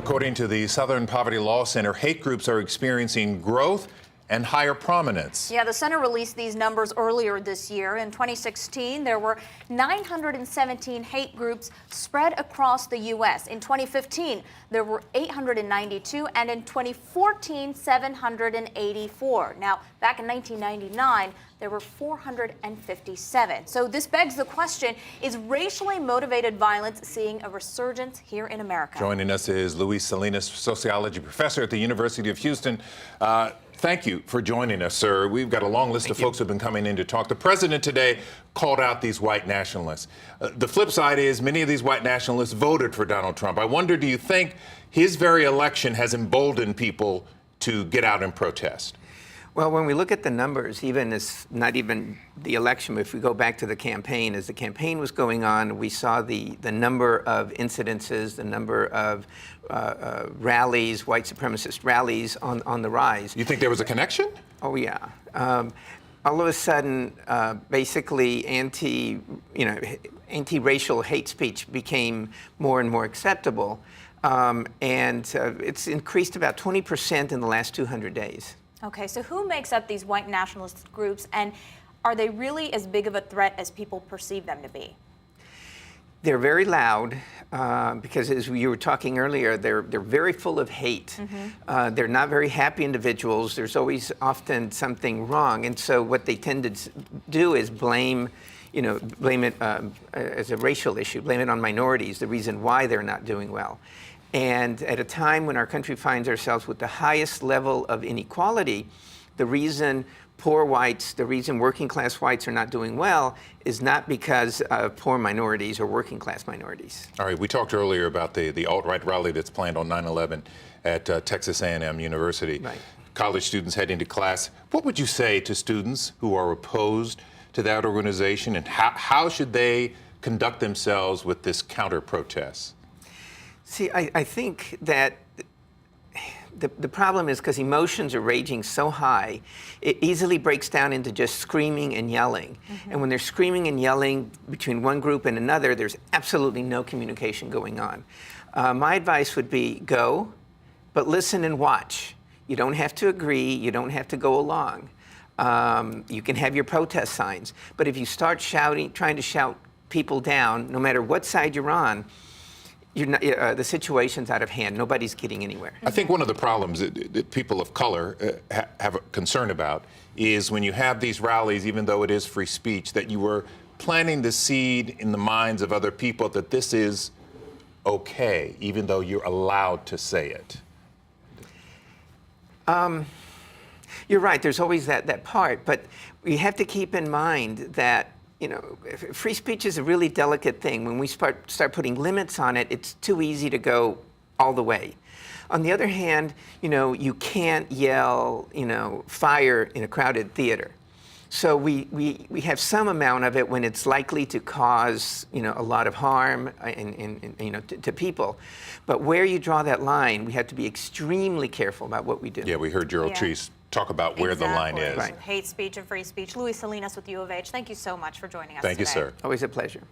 According to the Southern Poverty Law Center, hate groups are experiencing growth and higher prominence. Yeah, the center released these numbers earlier this year. In 2016, there were 917 hate groups spread across the U.S. In 2015, there were 892, and in 2014, 784. Now, back in 1999, there were 457. So this begs the question, is racially motivated violence seeing a resurgence here in America? Joining us is Salinas, sociology professor at the University of Houston. Thank you for joining us, sir. We've got a long list of folks who have been coming in to talk. The president today called out these white nationalists. The flip side is many of these white nationalists voted for Donald Trump. I wonder, do you think his very election has emboldened people to get out and protest? Well, when we look at the numbers, even as not even the election, but if we go back to the campaign, as the campaign was going on, we saw the number of incidences, the number of rallies, white supremacist rallies on the rise. You think there was a connection? Oh, yeah. All of a sudden, basically anti-racial hate speech became more and more acceptable. It's increased about 20% in the last 200 days. Okay, so who makes up these white nationalist groups, and are they really as big of a threat as people perceive them to be? They're very loud because, as you were talking earlier, they're very full of hate. Mm-hmm. They're not very happy individuals. There's always often something wrong, and so what they tend to do is blame it as a racial issue, blame it on minorities, the reason why they're not doing well. And at a time when our country finds ourselves with the highest level of inequality, the reason poor whites, the reason working class whites are not doing well is not because of poor minorities or working class minorities. All right, we talked earlier about the alt-right rally that's planned on 9/11 at Texas A&M University. Right. College students heading to class. What would you say to students who are opposed to that organization, and how should they conduct themselves with this counter-protest? See, I think that the problem is because emotions are raging so high, it easily breaks down into just screaming and yelling. Mm-hmm. And when they're screaming and yelling between one group and another, there's absolutely no communication going on. My advice would be go, but listen and watch. You don't have to agree. You don't have to go along. You can have your protest signs. But if you start shouting, trying to shout people down, no matter what side you're on, the situation's out of hand. Nobody's getting anywhere. I think one of the problems that people of color have a concern about is when you have these rallies, even though it is free speech, that you were planting the seed in the minds of other people that this is okay, even though you're allowed to say it. You're right. There's always that part, but we have to keep in mind that free speech is a really delicate thing. When we start putting limits on it, it's too easy to go all the way. On the other hand, you can't yell, fire in a crowded theater. So we have some amount of it when it's likely to cause, a lot of harm to people. But where you draw that line, we have to be extremely careful about what we do. Yeah, we heard Gerald Treese talk about where the line is. Right. Hate speech and free speech. Salinas with U of H, thank you so much for joining us today. Thank you, sir. Always a pleasure.